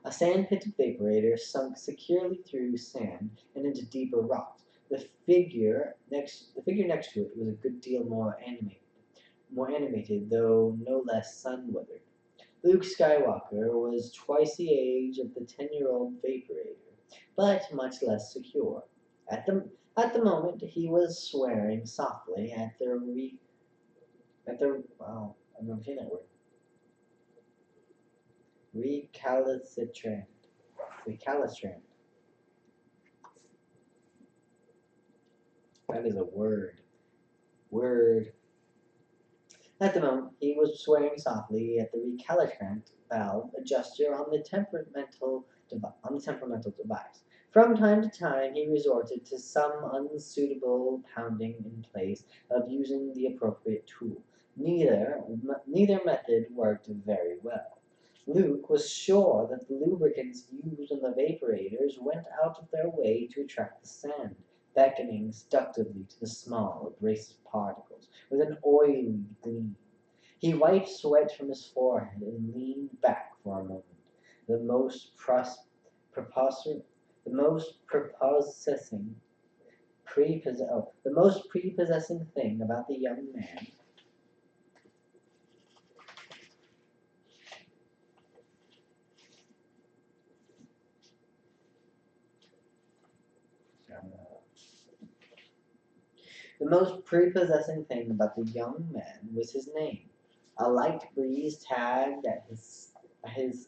S1: a sand-pitted vaporator sunk securely through sand and into deeper rocks. The figure next to it was a good deal more animated, though no less sun-withered. Luke Skywalker was twice the age of the 10-year-old Vaporator, but much less secure. At the at the moment, he was swearing softly I've never seen that word. Recalcitrant. Recalcitrant. That is a word. Word. At the moment, he was swearing softly at the recalcitrant valve adjuster on the temperamental device. From time to time, he resorted to some unsuitable pounding in place of using the appropriate tool. Neither method worked very well. Luke was sure that the lubricants used in the vaporators went out of their way to attract the sand, beckoning seductively to the small, abrasive particles with an oily gleam. He wiped sweat from his forehead and leaned back for a moment. The most prepossessing, the most prepossessing, the most prepossessing thing about the young man. The most prepossessing thing about the young man was his name. A light breeze tagged at his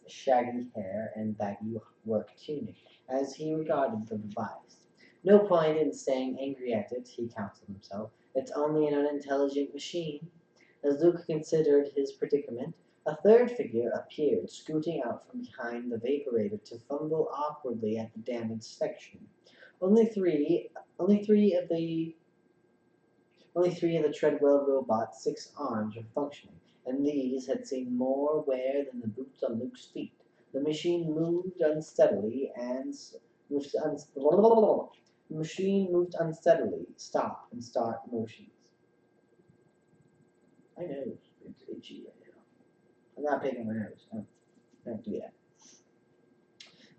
S1: shaggy hair and baggy work tunic as he regarded the device. No point in staying angry at it, he counseled himself. It's only an unintelligent machine. As Luke considered his predicament, a third figure appeared, scooting out from behind the vaporator to fumble awkwardly at the damaged section. Only three, only three of the only three of the Treadwell robot's 6 arms were functioning, and these had seen more wear than the boots on Luke's feet. The machine moved unsteadily stop and start motions. My nose, it's itchy right now. I'm not picking my nose. I don't do that.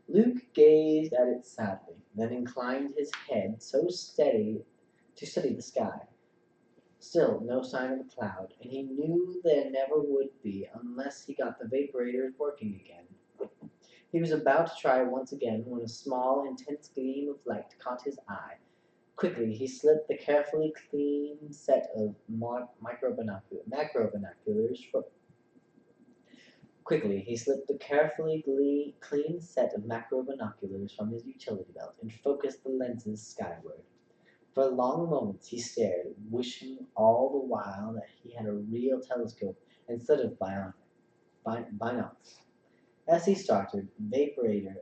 S1: Luke gazed at it sadly, then inclined his head to study the sky. Still no sign of a cloud, and he knew there never would be unless he got the vaporators working again. He was about to try once again when a small, intense gleam of light caught his eye. Quickly he slipped the carefully cleaned set of macro binoculars from his utility belt and focused the lenses skyward. For long moments he stared, wishing all the while that he had a real telescope instead of binocs. As he started vaporators,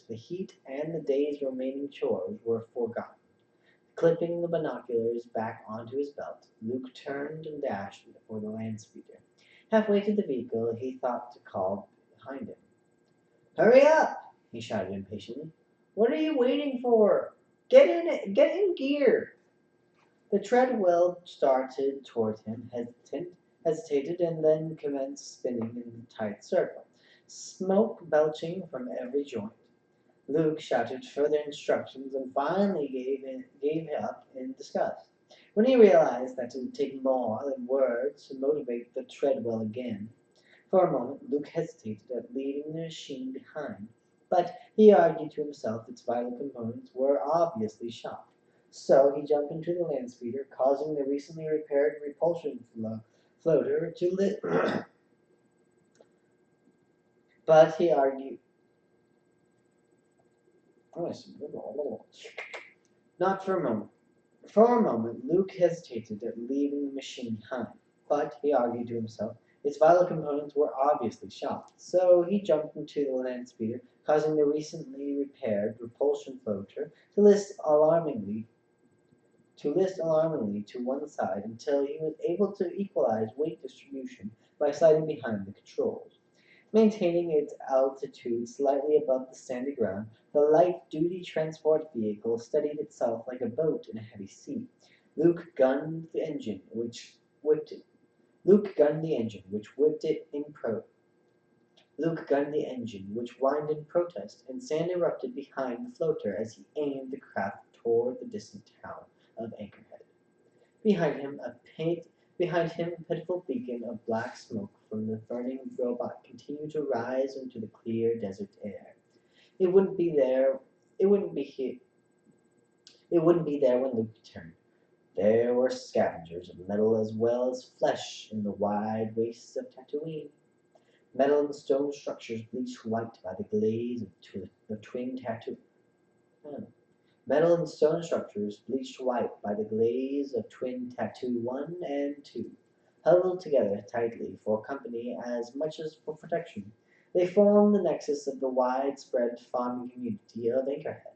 S1: the heat and the day's remaining chores were forgotten. Clipping the binoculars back onto his belt, Luke turned and dashed for the land speeder. Halfway to the vehicle, he thought to call behind him. "Hurry up!" he shouted impatiently. "What are you waiting for? Get in gear!" The Treadwell started toward him, hesitated, and then commenced spinning in a tight circle, smoke belching from every joint. Luke shouted further instructions and finally gave up in disgust. When he realized that it would take more than words to motivate the treadwell again, for a moment Luke hesitated at leaving the machine behind, but he argued to himself its vital components were obviously shot. So he jumped into the land speeder, causing the recently repaired repulsion floater to but he argued. Not for a moment. For a moment, Luke hesitated at leaving the machine behind, but he argued to himself its vital components were obviously shot, so he jumped into the land speeder, causing the recently repaired repulsion floater to list alarmingly to one side until he was able to equalize weight distribution by sliding behind the controls. Maintaining its altitude slightly above the sandy ground, the light-duty transport vehicle steadied itself like a boat in a heavy sea. Luke gunned the engine, which whipped it. Luke gunned the engine, which whipped it in pro. Luke gunned the engine, which whined in protest, and sand erupted behind the floater as he aimed the craft toward the distant town of Anchorhead. Behind him, a pitiful beacon of black smoke from the burning robot continued to rise into the clear desert air. It wouldn't be there. It wouldn't be here. It wouldn't be there when Luke returned. There were scavengers of metal as well as flesh in the wide wastes of Tatooine. Metal and stone structures bleached white by the glaze of twin tattoo. Hmm. Metal and stone structures bleached white by the glaze of twin tattoo 1 and 2, huddled together tightly for company as much as for protection. They formed the nexus of the widespread farming community of Anchorhead.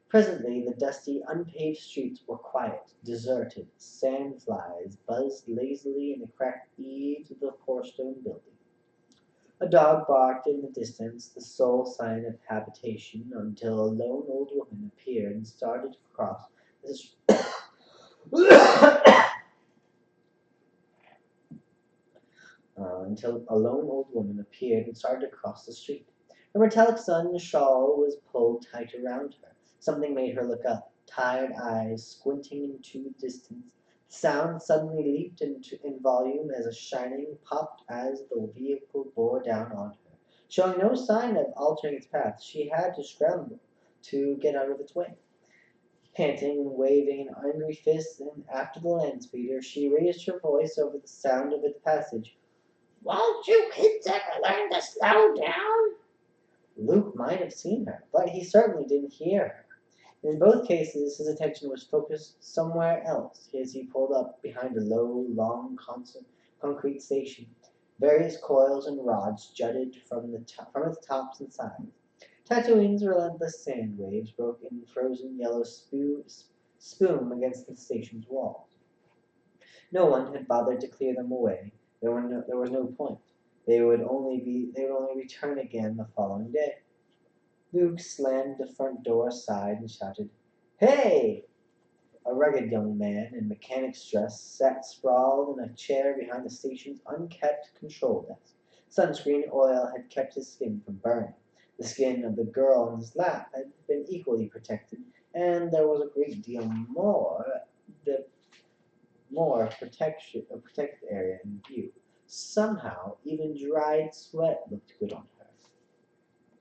S1: Presently the dusty, unpaved streets were quiet, deserted. Sandflies buzzed lazily in the cracked eaves of the poor stone building. A dog barked in the distance, the sole sign of habitation, until a lone old woman appeared and started to cross the until a lone old woman appeared and started to cross the street. Her metallic sun shawl was pulled tight around her. Something made her look up, tired eyes squinting into the distance. Sound suddenly leaped in volume as a shining popped as the vehicle bore down on her. Showing no sign of altering its path, she had to scramble to get out of its way. Panting, waving an angry fist after the land speeder, she raised her voice over the sound of its passage.
S3: Won't you kids ever learn to slow down?
S1: Luke might have seen her, but he certainly didn't hear her. In both cases, his attention was focused somewhere else as he pulled up behind a low, long concrete station. Various coils and rods jutted from its tops and sides. Tatooine's relentless sand waves broke in frozen yellow spume against the station's walls. No one had bothered to clear them away. There was no point. They would only return again the following day. Luke slammed the front door aside and shouted, "Hey!" A rugged young man in mechanic's dress sat sprawled in a chair behind the station's unkept control desk. Sunscreen oil had kept his skin from burning. The skin of the girl on his lap had been equally protected, and there was a great deal the protected area in view. Somehow, even dried sweat looked good on her.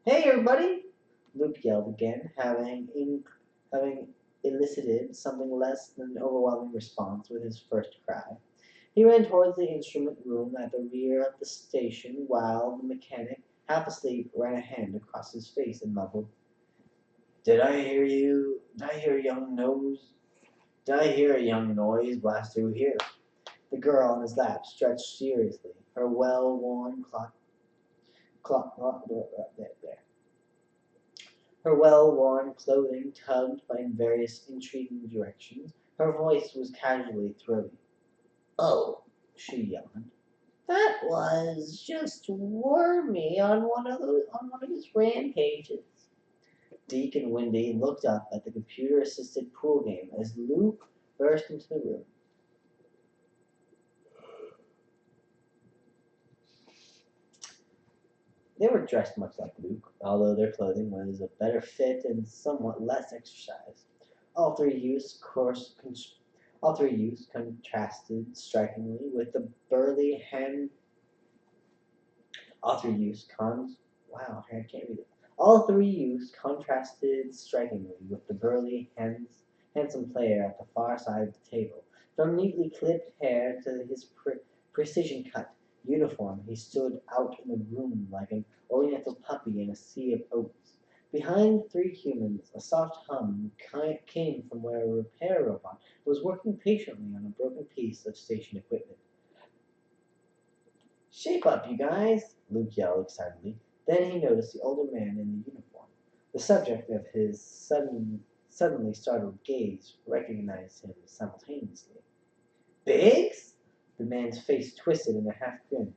S1: "Hey, everybody!" Luke yelled again, having elicited something less than an overwhelming response with his first cry. He ran towards the instrument room at the rear of the station while the mechanic, half asleep, ran a hand across his face and mumbled, Did I hear a young noise blast through here?" The girl on his lap stretched seriously, her well-worn her well-worn clothing tugged in various intriguing directions. Her voice was casually throaty. "Oh," she yawned. "That was just Wormy on one of his rampages." Deke and Wendy looked up at the computer-assisted pool game as Luke burst into the room. They were dressed much like Luke, although their clothing was of better fit and somewhat less exercise. All three youths All three youths contrasted strikingly with the burly hand. All three youths cons. Wow, I can't read it. All three youths contrasted strikingly with the burly, handsome player at the far side of the table. From neatly clipped hair to his precision-cut uniform, he stood out in the room like an oriental puppy in a sea of oats. Behind the three humans, a soft hum came from where a repair robot was working patiently on a broken piece of station equipment. "Shape up, you guys!" Luke yelled excitedly. Then he noticed the older man in the uniform. The subject of his suddenly startled gaze recognized him simultaneously. "Biggs?" The man's face twisted in a half grin.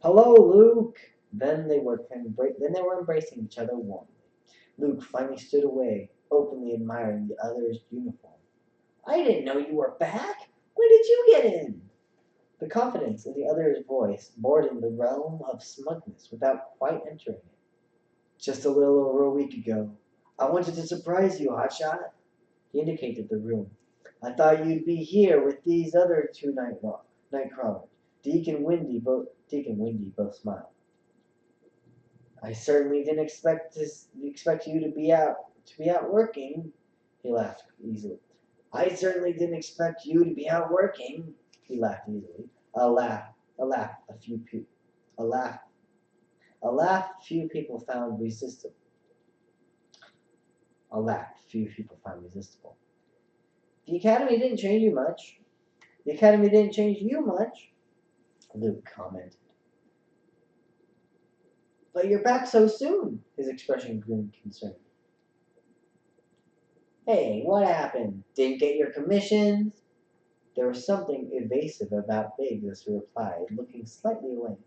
S1: "Hello, Luke!" Then they were embracing each other warmly. Luke finally stood away, openly admiring the other's uniform. "I didn't know you were back! When did you get in?" The confidence in the other's voice bordered the realm of smugness without quite entering it. "Just a little over a week ago. I wanted to surprise you, Hotshot." He indicated the room. "I thought you'd be here with these other two night crawlers." Deacon Windy both smiled. "I certainly didn't expect you to be out working." He laughed easily. "I certainly didn't expect you to be out working." He laughed easily. A laugh, a few pe- a laugh, a laugh few people found resistible. A laugh few people found resistible. "The academy didn't change you much." "The academy didn't change you much," Luke commented. "But you're back so soon." His expression grew concerned. "Hey, what happened? Didn't get your commissions?" There was something evasive about Biggs as he replied, looking slightly away.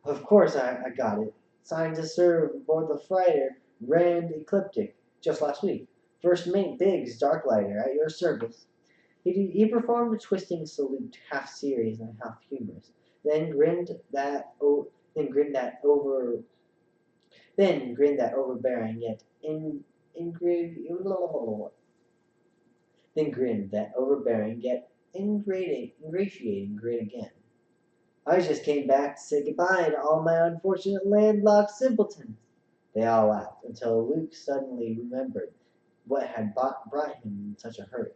S1: "Of course I got it. Signed to serve aboard the freighter Grand Ecliptic just last week. First mate Biggs, Darklighter, at your service." He performed a twisting salute, half serious and half humorous, then grinned that overbearing yet then grinned that overbearing yet ingratiating grin again. "I just came back to say goodbye to all my unfortunate landlocked simpletons." They all laughed, until Luke suddenly remembered what had brought him in such a hurry.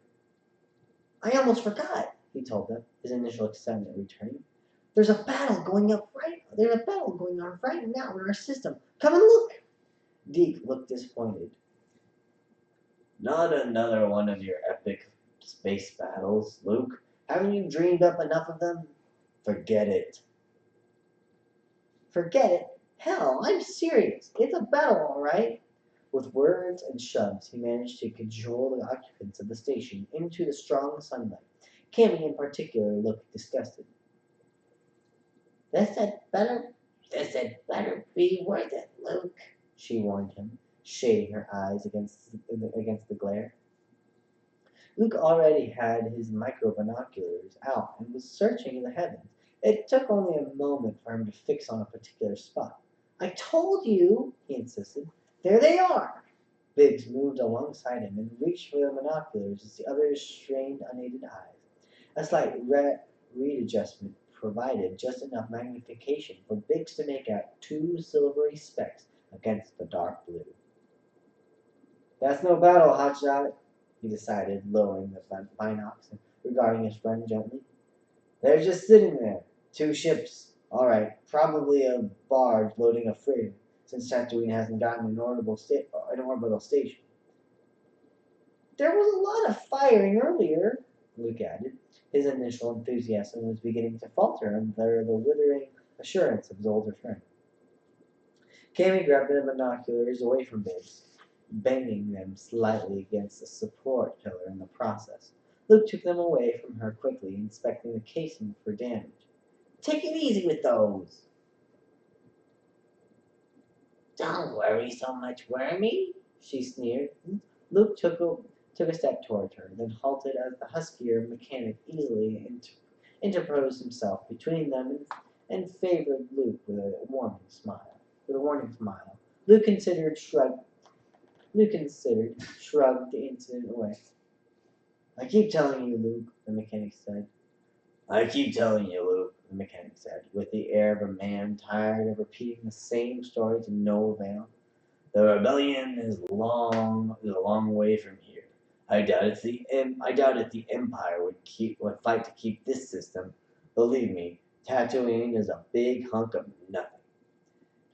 S1: "I almost forgot," he told them, his initial excitement returning. There's a battle going on right now in our system. Come and look." Deke looked disappointed. "Not another one of your epic space battles, Luke. Haven't you dreamed up enough of them?" "Forget it." "Forget it? Hell, I'm serious. It's a battle, all right." With words and shoves, he managed to cajole the occupants of the station into the strong sunlight. Cammy, in particular, looked disgusted.
S3: This had better be worth it, Luke,"
S1: she warned him, shading her eyes against the glare. Luke already had his micro binoculars out and was searching the heavens. It took only a moment for him to fix on a particular spot. "I told you," he insisted. "There they are." Biggs moved alongside him and reached for the binoculars as the others strained unaided eyes. A slight read adjustment provided just enough magnification for Biggs to make out two silvery specks against the dark blue. "That's no battle, Hotshot," he decided, lowering the binocs and regarding his friend gently. "They're just sitting there. Two ships. All right, probably a barge loading a freighter, since Tatooine hasn't gotten an orbital station." "There was a lot of firing earlier," Luke added. His initial enthusiasm was beginning to falter under the withering assurance of his older friend. Cammy grabbed the binoculars away from Biggs, banging them slightly against the support pillar in the process. Luke took them away from her quickly, inspecting the casing for damage. "Take it easy with those."
S3: "Don't worry so much, Wormy."
S1: she sneered. Luke took a step toward her, then halted as the huskier mechanic easily interposed himself between them and favored Luke with a warning smile. Luke considered, shrugged the incident away. I keep telling you, Luke, the mechanic said. I keep telling you, Luke, the mechanic said, with the air of a man tired of repeating the same story to no avail. The rebellion is a long way from here. I doubt if the Empire would fight to keep this system. Believe me, Tatooine is a big hunk of nothing.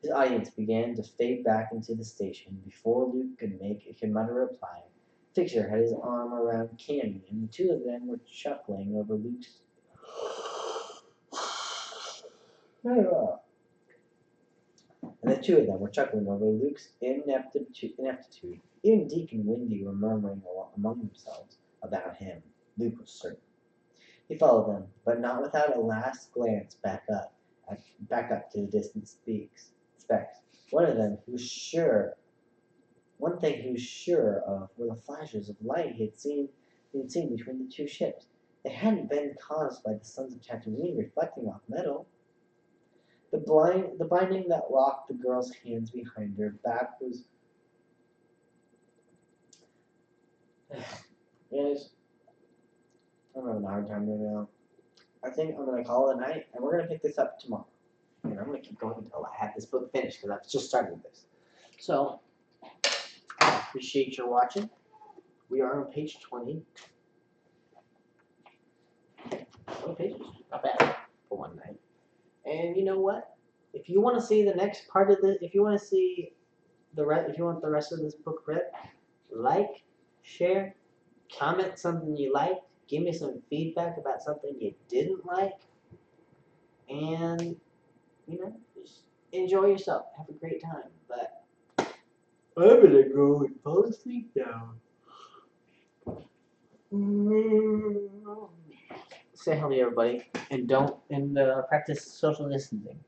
S1: His audience began to fade back into the station. Before Luke could mutter a reply, Fixer had his arm around Cammy, and the two of them were chuckling over Luke's. And the two of them were chuckling over Luke's ineptitude. Even Deke and Windy were murmuring among themselves about him. Luke was certain. He followed them, but not without a last glance back up to the distant specks. One thing he was sure of were the flashes of light he had seen between the two ships. They hadn't been caused by the suns of Tatooine reflecting off metal. The binding that locked the girl's hands behind her back was. Guys, I'm having a hard time right now. I think I'm gonna call it a night, and we're gonna pick this up tomorrow. And I'm gonna keep going until I have this book finished, because I've just started this. So, I appreciate your watching. We are on page 20. 20 pages, not bad for one night. And you know what? If you want to see the next part of this, if you want the rest of this book read, like, share, comment something you liked, give me some feedback about something you didn't like, and just enjoy yourself. Have a great time. But I'm gonna go and fall asleep now. Say hello to everybody, and practice social distancing.